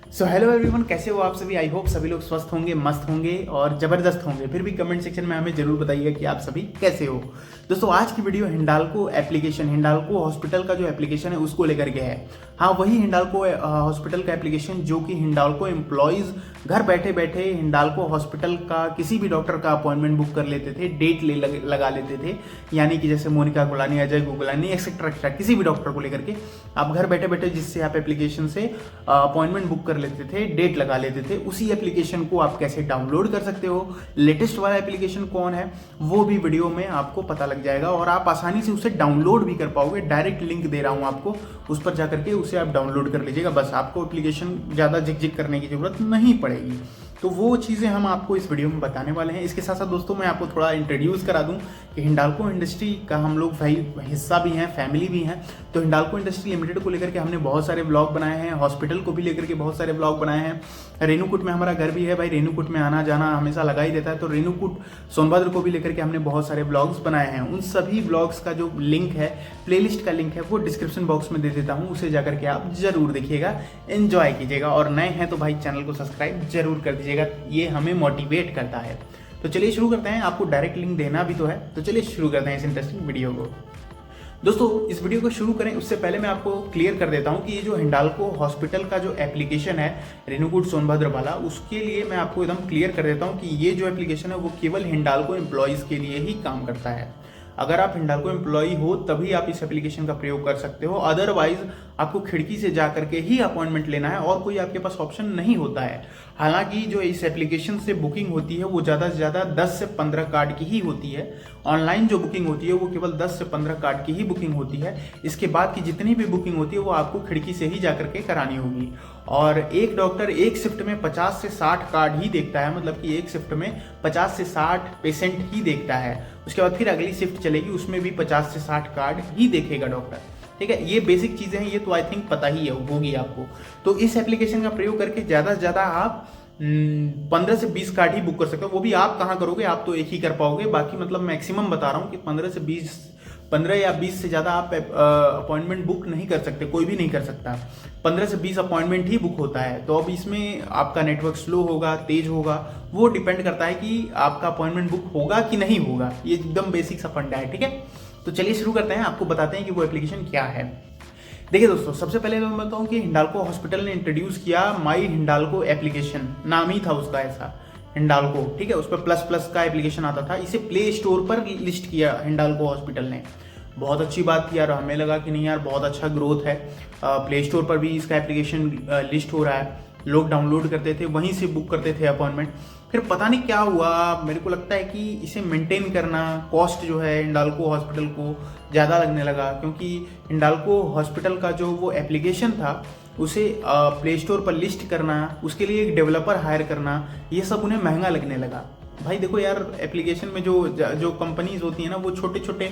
So hello everyone, कैसे हो आप सभी। आई होप सभी लोग स्वस्थ होंगे, मस्त होंगे और ज़बरदस्त होंगे। फिर भी कमेंट सेक्शन में हमें जरूर बताइएगा कि आप सभी कैसे हो। दोस्तों, आज की video Hindalco application, Hindalco hospital का जो एप्लीकेशन है उसको लेकर के है। हाँ, वही हिंडाल्को हॉस्पिटल का एप्लीकेशन जो कि हिंडाल्को एम्प्लॉयज़ घर बैठे बैठे हिंडाल्को हॉस्पिटल का किसी भी डॉक्टर का अपॉइंटमेंट बुक कर लेते थे, डेट लगा लेते थे। यानी कि जैसे Monika Golani, Ajay Golani, etcetera etcetera, किसी भी डॉक्टर को लेकर के आप घर बैठे बैठे जिससे आप एप्लीकेशन से अपॉइंटमेंट बुक कर लेते थे, डेट लगा लेते थे, उसी एप्लीकेशन को आप कैसे डाउनलोड कर सकते हो, लेटेस्ट वाला एप्लीकेशन कौन है, वो भी वीडियो में आपको पता लग जाएगा और आप आसानी से उसे डाउनलोड भी कर पाओगे। डायरेक्ट लिंक दे रहा हूं आपको, उस पर जाकर के उसे आप डाउनलोड कर लीजिएगा। बस आपको एप्लीकेशन ज़्यादा झिकझिक करने की जरूरत नहीं पड़ेगी। तो वो चीज़ें हम आपको इस वीडियो में बताने वाले हैं। इसके साथ साथ दोस्तों, मैं आपको थोड़ा इंट्रोड्यूस करा दूं कि हिंडाल्को इंडस्ट्री का हम लोग भाई हिस्सा भी हैं, फैमिली भी हैं। तो हिंडाल्को इंडस्ट्री लिमिटेड को लेकर के हमने बहुत सारे ब्लॉग बनाए हैं, हॉस्पिटल को भी लेकर के बहुत सारे ब्लॉग बनाए हैं। रेणुकूट में हमारा घर भी है भाई, रेणुकूट में आना जाना हमेशा लगा ही रहता है। तो रेणुकूट सोनभद्र को भी लेकर के हमने बहुत सारे ब्लॉग्स बनाए हैं। उन सभी ब्लॉग्स का जो लिंक है, प्लेलिस्ट का लिंक है, वो डिस्क्रिप्शन बॉक्स में दे देता हूँ, उसे जाकर के आप जरूर देखिएगा, एंजॉय कीजिएगा। और नए हैं तो भाई चैनल को सब्सक्राइब जरूर कर दीजिएगा, ये हमें मोटिवेट करता है। तो चलिए शुरू करते हैं। आपको डायरेक्ट लिंक देना भी तो है, तो चलिए शुरू करते हैं इस इंटरेस्टिंग वीडियो को। दोस्तों, इस वीडियो को शुरू करें उससे पहले मैं आपको क्लियर कर देता हूं कि ये जो हिंडाल्को हॉस्पिटल का जो एप्लीकेशन है रेणुकूट सोनभद्र वाला, उसके लिए मैं आपको एकदम क्लियर कर देता हूं कि ये जो एप्लीकेशन है वो केवल हिंडाल्को एम्प्लॉयज़ के लिए ही काम करता है। अगर आप हिंडाल्को एम्प्लॉई हो तभी आप इस एप्लीकेशन का प्रयोग कर सकते हो, अदरवाइज आपको खिड़की से जा करके ही अपॉइंटमेंट लेना है और कोई आपके पास ऑप्शन नहीं होता है। हालांकि जो इस एप्लीकेशन से बुकिंग होती है वो ज़्यादा से ज़्यादा 10 से 15 कार्ड की ही होती है। ऑनलाइन जो बुकिंग होती है वो केवल 10 से 15 कार्ड की ही बुकिंग होती है। इसके बाद की जितनी भी बुकिंग होती है वो आपको खिड़की से ही जा करके करानी होगी। और एक डॉक्टर एक शिफ्ट में 50 से 60 कार्ड ही देखता है, मतलब कि एक शिफ्ट में 50 से 60 पेशेंट ही देखता है। उसके बाद फिर अगली शिफ्ट चलेगी, उसमें भी 50 से 60 कार्ड ही देखेगा डॉक्टर। ठीक है, ये बेसिक चीज़ें हैं, ये तो आई थिंक पता ही है होगी आपको। तो इस एप्लीकेशन का प्रयोग करके ज़्यादा से ज़्यादा आप 15 से 20 कार्ड ही बुक कर सकते हो। वो भी आप कहाँ करोगे, आप तो एक ही कर पाओगे। बाकी मतलब मैक्सिमम बता रहा हूँ कि 15 या 20 से ज़्यादा आप अपॉइंटमेंट बुक नहीं कर सकते, कोई भी नहीं कर सकता। 15 से 20 अपॉइंटमेंट ही बुक होता है। तो अब इसमें आपका नेटवर्क स्लो होगा, तेज होगा, वो डिपेंड करता है कि आपका अपॉइंटमेंट बुक होगा कि नहीं होगा। ये एकदम बेसिक सा फंडा है। ठीक है, तो चलिए शुरू करते हैं, आपको बताते हैं कि वो एप्लीकेशन क्या है। देखिए दोस्तों, सबसे पहले मैं बताऊं कि हिंडाल्को हॉस्पिटल ने इंट्रोड्यूस किया माई हिंडाल्को एप्लीकेशन, नाम ही था उसका ऐसा, हिंडाल्को। ठीक है, उस पर प्लस प्लस का एप्लीकेशन आता था। इसे प्ले स्टोर पर लिस्ट किया हिंडाल्को हॉस्पिटल ने। बहुत अच्छी बात की यार, हमें लगा कि नहीं यार बहुत अच्छा ग्रोथ है, प्ले स्टोर पर भी इसका एप्लीकेशन लिस्ट हो रहा है, लोग डाउनलोड करते थे, वहीं से बुक करते थे अपॉइंटमेंट। फिर पता नहीं क्या हुआ, मेरे को लगता है कि इसे मेंटेन करना, कॉस्ट जो है हिंडाल्को हॉस्पिटल को ज़्यादा लगने लगा, क्योंकि हिंडाल्को हॉस्पिटल का जो वो एप्लीकेशन था उसे प्ले स्टोर पर लिस्ट करना, उसके लिए एक डेवलपर हायर करना, ये सब उन्हें महंगा लगने लगा। भाई देखो यार, एप्लीकेशन में जो कंपनीज होती हैं ना, वो छोटे छोटे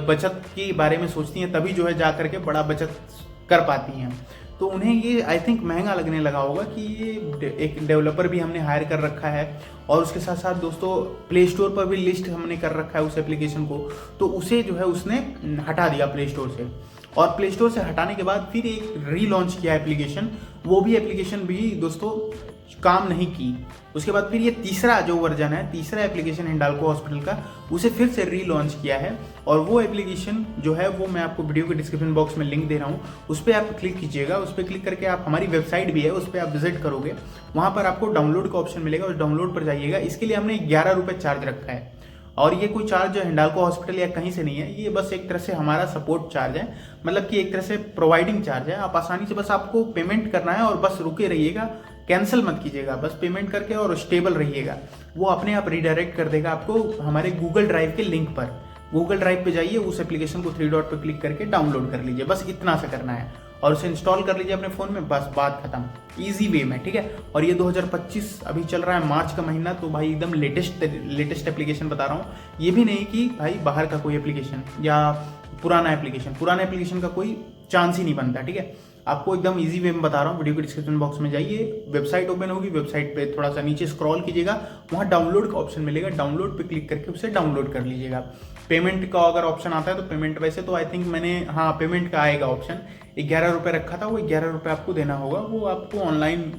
बचत के बारे में सोचती हैं, तभी जो है जा करके बड़ा बचत कर पाती हैं। तो उन्हें ये आई थिंक महंगा लगने लगा होगा कि ये एक डेवलपर भी हमने हायर कर रखा है और उसके साथ साथ दोस्तों प्ले स्टोर पर भी लिस्ट हमने कर रखा है उस एप्लीकेशन को। तो उसे जो है उसने हटा दिया प्ले स्टोर से, और प्ले स्टोर से हटाने के बाद फिर एक रीलॉन्च किया एप्लीकेशन। वो भी एप्लीकेशन भी दोस्तों काम नहीं की। उसके बाद फिर ये तीसरा जो वर्जन है, तीसरा एप्लीकेशन हिंडाल्को हॉस्पिटल का, उसे फिर से रीलॉन्च किया है। और वो एप्लीकेशन जो है वो मैं आपको वीडियो के डिस्क्रिप्शन बॉक्स में लिंक दे रहा हूँ, उस पर आप क्लिक कीजिएगा। उस पर क्लिक करके आप, हमारी वेबसाइट भी है, उस पर आप विजिट करोगे, वहाँ पर आपको डाउनलोड का ऑप्शन मिलेगा, उस डाउनलोड पर जाइएगा। इसके लिए हमने 11 रुपये चार्ज रखा है, और ये कोई चार्ज हिंडाल्को हॉस्पिटल या कहीं से नहीं है, ये बस एक तरह से हमारा सपोर्ट चार्ज है, मतलब कि एक तरह से प्रोवाइडिंग चार्ज है। आप आसानी से बस आपको पेमेंट करना है और बस रुके रहिएगा, कैंसिल मत कीजिएगा, बस पेमेंट करके और स्टेबल रहिएगा। वो अपने आप रिडायरेक्ट कर देगा आपको हमारे गूगल ड्राइव के लिंक पर। गूगल ड्राइव पे जाइए, उस एप्लीकेशन को 3 डॉट पर क्लिक करके डाउनलोड कर लीजिए, बस इतना सा करना है, और उसे इंस्टॉल कर लीजिए अपने फ़ोन में, बस बात खत्म, इजी वे में। ठीक है, और ये 2025 अभी चल रहा है, मार्च का महीना, तो भाई एकदम लेटेस्ट एप्लीकेशन बता रहा हूँ। ये भी नहीं कि भाई बाहर का कोई एप्लीकेशन या पुराना एप्लीकेशन का कोई चांस ही नहीं बनता। ठीक है, आपको एकदम इजी वे में बता रहा हूँ। वीडियो के डिस्क्रिप्शन बॉक्स में जाइए, वेबसाइट ओपन होगी, वेबसाइट पे थोड़ा सा नीचे स्क्रॉल कीजिएगा, वहाँ डाउनलोड का ऑप्शन मिलेगा, डाउनलोड पे क्लिक करके उसे डाउनलोड कर लीजिएगा। पेमेंट का अगर ऑप्शन आता है तो पेमेंट, वैसे तो आई थिंक मैंने, हाँ पेमेंट का आएगा ऑप्शन, ₹11 रखा था, वो ₹11 आपको देना होगा। वो आपको ऑनलाइन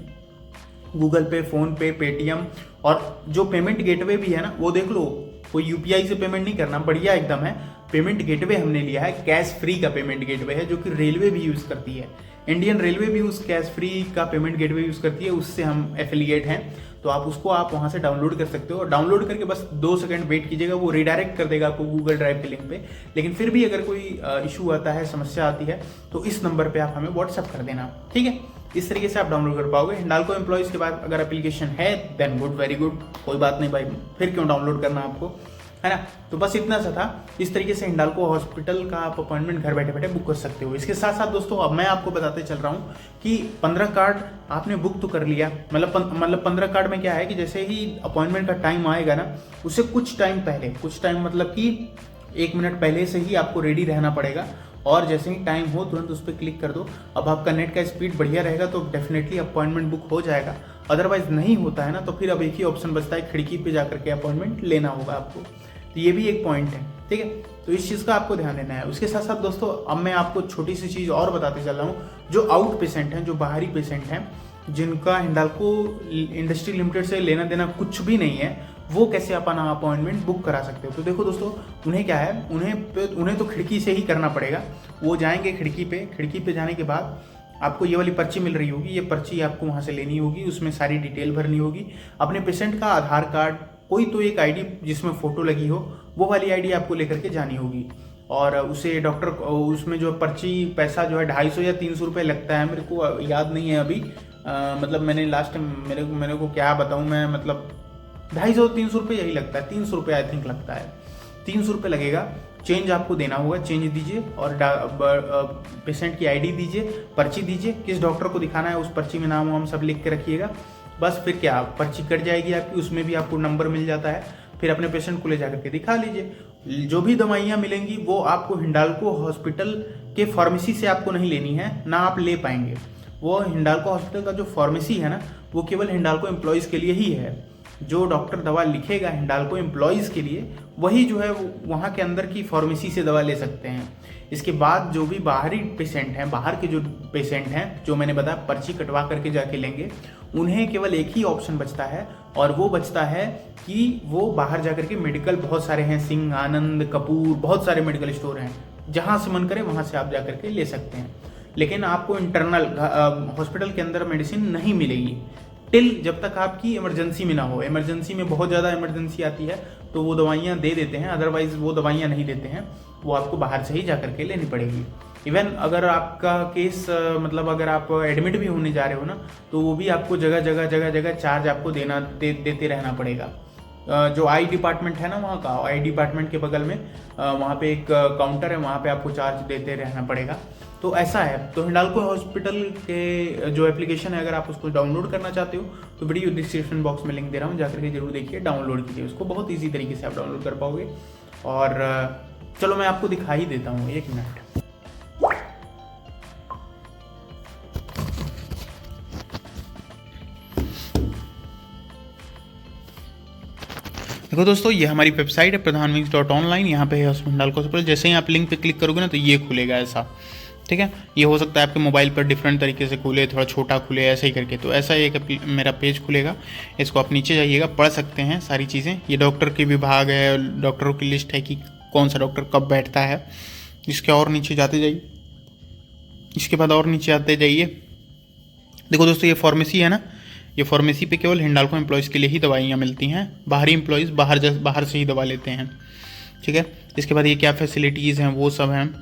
गूगल पे, फ़ोन पे, पेटीएम, और जो पेमेंट गेटवे भी है ना वो देख लो, कोई यूपीआई से पेमेंट नहीं करना, बढ़िया एकदम है। पेमेंट गेटवे हमने लिया है, कैश फ्री का पेमेंट गेटवे है, जो कि रेलवे भी यूज़ करती है। इंडियन रेलवे भी उस कैश फ्री का पेमेंट गेटवे यूज़ करती है, उससे हम एफिलिएट हैं। तो आप वहाँ से डाउनलोड कर सकते हो, और डाउनलोड करके बस 2 सेकंड वेट कीजिएगा, वो रिडायरेक्ट कर देगा आपको गूगल ड्राइव के लिंक पे। लेकिन फिर भी अगर कोई इशू आता है, समस्या आती है, तो इस नंबर पे आप हमें व्हाट्सअप कर देना, ठीक है। इस तरीके से आप डाउनलोड कर पाओगे। हिंडाल्को एम्प्लॉइज़ के बाद अगर एप्लीकेशन है देन गुड, वेरी गुड, कोई बात नहीं भाई, फिर क्यों डाउनलोड करना आपको, है ना। तो बस इतना सा था। इस तरीके से हिंडाल्को हॉस्पिटल का आप अपॉइंटमेंट घर बैठे बैठे बुक कर सकते हो। इसके साथ साथ दोस्तों अब मैं आपको बताते चल रहा हूँ कि 15 कार्ड आपने बुक तो कर लिया, मतलब 15 कार्ड में क्या है कि जैसे ही अपॉइंटमेंट का टाइम आएगा ना, उससे कुछ टाइम पहले, कुछ टाइम मतलब कि 1 मिनट पहले से ही आपको रेडी रहना पड़ेगा, और जैसे ही टाइम हो तुरंत उस पर क्लिक कर दो। अब आपका नेट का स्पीड बढ़िया रहेगा तो डेफिनेटली अपॉइंटमेंट बुक हो जाएगा। अदरवाइज नहीं होता है ना, तो फिर अब एक ही ऑप्शन बचता है, खिड़की पे जाकर के अपॉइंटमेंट लेना होगा आपको। तो ये भी एक पॉइंट है, ठीक है। तो इस चीज़ का आपको ध्यान देना है। उसके साथ साथ दोस्तों अब मैं आपको छोटी सी चीज़ और बताते चल रहा हूँ। जो आउट पेशेंट हैं, जो बाहरी पेशेंट हैं, जिनका हिंडाल्को इंडस्ट्री लिमिटेड से लेना देना कुछ भी नहीं है, वो कैसे अपना अपॉइंटमेंट बुक करा सकते हो। तो देखो दोस्तों, उन्हें क्या है, उन्हें तो खिड़की से ही करना पड़ेगा। वो जाएंगे खिड़की पे जाने के बाद आपको ये वाली पर्ची मिल रही होगी, ये पर्ची आपको वहाँ से लेनी होगी, उसमें सारी डिटेल भरनी होगी। अपने पेशेंट का आधार कार्ड, कोई तो एक आईडी जिसमें फ़ोटो लगी हो, वो वाली आईडी आपको लेकर के जानी होगी। और उसे डॉक्टर, उसमें जो पर्ची पैसा जो है 250 या 300 रुपये लगता है, मेरे को याद नहीं है अभी। मतलब मैंने लास्ट टाइम मेरे को क्या बताऊँ मैं, मतलब 250-300 रुपये यही लगता है, 300 रुपये आई थिंक लगता है, 300 रुपये लगेगा। चेंज आपको देना होगा, चेंज दीजिए और पेशेंट की आईडी दीजिए, पर्ची दीजिए, किस डॉक्टर को दिखाना है उस पर्ची में नाम वाम सब लिख के रखिएगा। बस फिर क्या, पर्ची कट जाएगी आपकी, उसमें भी आपको नंबर मिल जाता है। फिर अपने पेशेंट को ले जाकर के दिखा लीजिए। जो भी दवाइयाँ मिलेंगी वो आपको हिंडाल्को हॉस्पिटल के फार्मेसी से आपको नहीं लेनी है, ना आप ले पाएंगे। वो हिंडाल्को हॉस्पिटल का जो फार्मेसी है ना, वो केवल हिंडाल्को एम्प्लॉयज़ के लिए ही है। जो डॉक्टर दवा लिखेगा हिंडाल्को एम्प्लॉयज़ के लिए, वही जो है वहाँ के अंदर की फार्मेसी से दवा ले सकते हैं। इसके बाद जो भी बाहरी पेशेंट हैं, बाहर के जो पेशेंट हैं, जो मैंने बताया पर्ची कटवा करके जाके लेंगे, उन्हें केवल एक ही ऑप्शन बचता है, और वो बचता है कि वो बाहर जाकर के मेडिकल, बहुत सारे हैं, सिंह, आनंद, कपूर, बहुत सारे मेडिकल स्टोर हैं, जहाँ से मन करे वहाँ से आप जाकर के ले सकते हैं। लेकिन आपको इंटरनल हॉस्पिटल के अंदर मेडिसिन नहीं मिलेगी टिल जब तक आपकी इमरजेंसी में ना हो। इमरजेंसी में बहुत ज़्यादा इमरजेंसी आती है तो वो दवाइयाँ दे देते हैं, अदरवाइज वो दवाइयाँ नहीं देते हैं, वो आपको बाहर से ही जा करके लेनी पड़ेगी। इवन अगर आपका केस मतलब अगर आप एडमिट भी होने जा रहे हो ना, तो वो भी आपको जगह चार्ज आपको देते रहना पड़ेगा। जो आई डिपार्टमेंट है ना, वहाँ का आई डिपार्टमेंट के बगल में वहाँ पे एक काउंटर है, वहाँ पे आपको चार्ज देते रहना पड़ेगा। तो ऐसा है। तो हिंडाल्को हॉस्पिटल के जो एप्लीकेशन है, अगर आप उसको डाउनलोड करना चाहते हो तो वीडियो डिस्क्रिप्शन बॉक्स में लिंक दे रहा हूँ, जाकर के जरूर देखिए, डाउनलोड कीजिए उसको, बहुत ईजी तरीके से आप डाउनलोड कर पाओगे। और चलो मैं आपको दिखा ही देता हूँ, 1 मिनट। देखो दोस्तों, ये हमारी वेबसाइट है pradhanwings.online। यहाँ पे है हिंडाल्को हॉस्पिटल। जैसे ही आप लिंक पे क्लिक करोगे ना तो ये खुलेगा ऐसा, ठीक है। ये हो सकता है आपके मोबाइल पर डिफरेंट तरीके से खुले, थोड़ा छोटा खुले, ऐसे ही करके। तो ऐसा एक मेरा पेज खुलेगा, इसको आप नीचे जाइएगा, पढ़ सकते हैं सारी चीज़ें। ये डॉक्टर के विभाग है, डॉक्टरों की लिस्ट है कि कौन सा डॉक्टर कब बैठता है। इसके और नीचे जाते जाइए, इसके बाद और नीचे आते जाइए। देखो दोस्तों, ये फार्मेसी है ना, ये फार्मेसी पे केवल हिंडाल्को एम्प्लॉयज़ के लिए ही दवाइयाँ मिलती हैं। बाहरी एम्प्लॉयज़ बाहर से ही दवा लेते हैं, ठीक है। इसके बाद ये क्या फैसिलिटीज़ हैं वो सब हैं।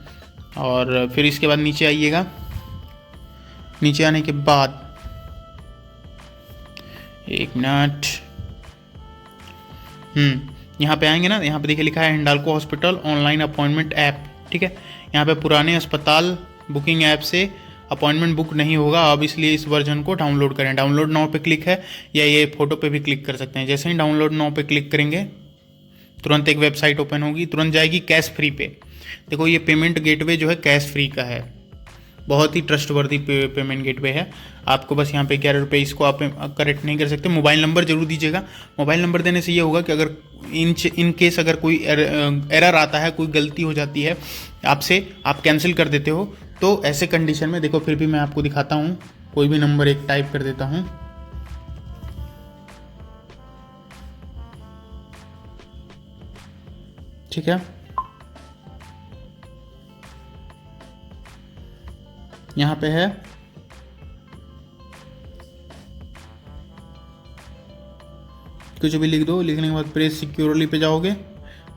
और फिर इसके बाद नीचे आइएगा। नीचे आने के बाद 1 मिनट, यहाँ पे आएंगे ना, यहाँ पे देखिए लिखा है Hindalco hospital online appointment app, ठीक है। यहाँ पे पुराने अस्पताल बुकिंग ऐप से अपॉइंटमेंट बुक नहीं होगा अब, इसलिए इस वर्जन को डाउनलोड करें। डाउनलोड नाउ पे क्लिक है, या ये फोटो पे भी क्लिक कर सकते हैं। जैसे ही डाउनलोड नाउ पे क्लिक करेंगे तुरंत एक वेबसाइट ओपन होगी, तुरंत जाएगी कैश फ्री पे। देखो ये पेमेंट गेटवे जो है कैश फ्री का है, बहुत ही ट्रस्टवर्दी पेमेंट गेटवे है। आपको बस यहाँ पे 11 रुपये, इसको आप करेक्ट नहीं कर सकते। मोबाइल नंबर जरूर दीजिएगा। मोबाइल नंबर देने से ये होगा कि अगर इन केस अगर कोई एरर आता है, कोई गलती हो जाती है आपसे, आप कैंसिल कर देते हो, तो ऐसे कंडीशन में देखो, फिर भी मैं आपको दिखाता हूँ, कोई भी नंबर एक टाइप कर देता हूँ। ठीक है, यहाँ पे है कुछ भी लिख दो। लिखने के बाद पे सिक्योरली पे जाओगे,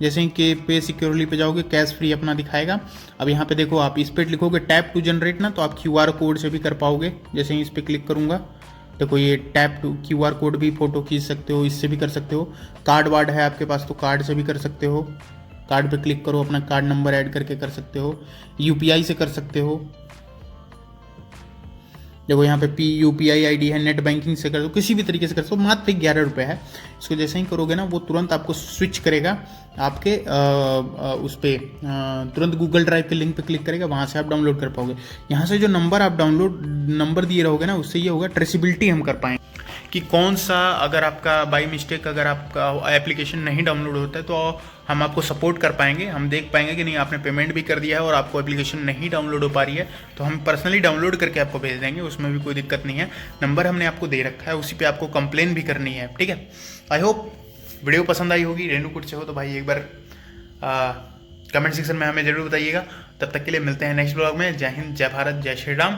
जैसे ही के पे सिक्योरली पे जाओगे कैश फ्री अपना दिखाएगा। अब यहाँ पे देखो, आप इस पर लिखोगे टैप टू जनरेट ना, तो आप QR कोड से भी कर पाओगे। जैसे ही इस पर क्लिक करूँगा, देखो ये टैप टू QR कोड भी फोटो खींच सकते हो, इससे भी कर सकते हो। कार्ड वार्ड है आपके पास तो कार्ड से भी कर सकते हो। कार्ड पे क्लिक करो, अपना कार्ड नंबर ऐड करके कर सकते हो। UPI से कर सकते हो। देखो यहाँ पे UPI ID है, नेट बैंकिंग से कर दो, किसी भी तरीके से कर दो। मात्र 11 रुपये है। इसको जैसे ही करोगे ना, वो तुरंत आपको स्विच करेगा आपके उस पर, तुरंत गूगल ड्राइव के लिंक पे क्लिक करेगा, वहाँ से आप डाउनलोड कर पाओगे। यहाँ से जो नंबर आप नंबर दिए रहोगे ना, उससे ये होगा ट्रेसिबिलिटी हम कर पाएंगे कि कौन सा, अगर आपका बाई मिस्टेक अगर आपका एप्लीकेशन नहीं डाउनलोड होता है तो हम आपको सपोर्ट कर पाएंगे। हम देख पाएंगे कि नहीं आपने पेमेंट भी कर दिया है और आपको एप्लीकेशन नहीं डाउनलोड हो पा रही है, तो हम पर्सनली डाउनलोड करके आपको भेज देंगे, उसमें भी कोई दिक्कत नहीं है। नंबर हमने आपको दे रखा है, उसी पे आपको कंप्लेन भी करनी है। ठीक है, आई होप वीडियो पसंद आई होगी। रेणुकूट से हो तो भाई एक बार कमेंट सेक्शन में हमें ज़रूर बताइएगा। तब तक के लिए मिलते हैं नेक्स्ट ब्लॉग में। जय हिंद, जय भारत, जय श्री राम।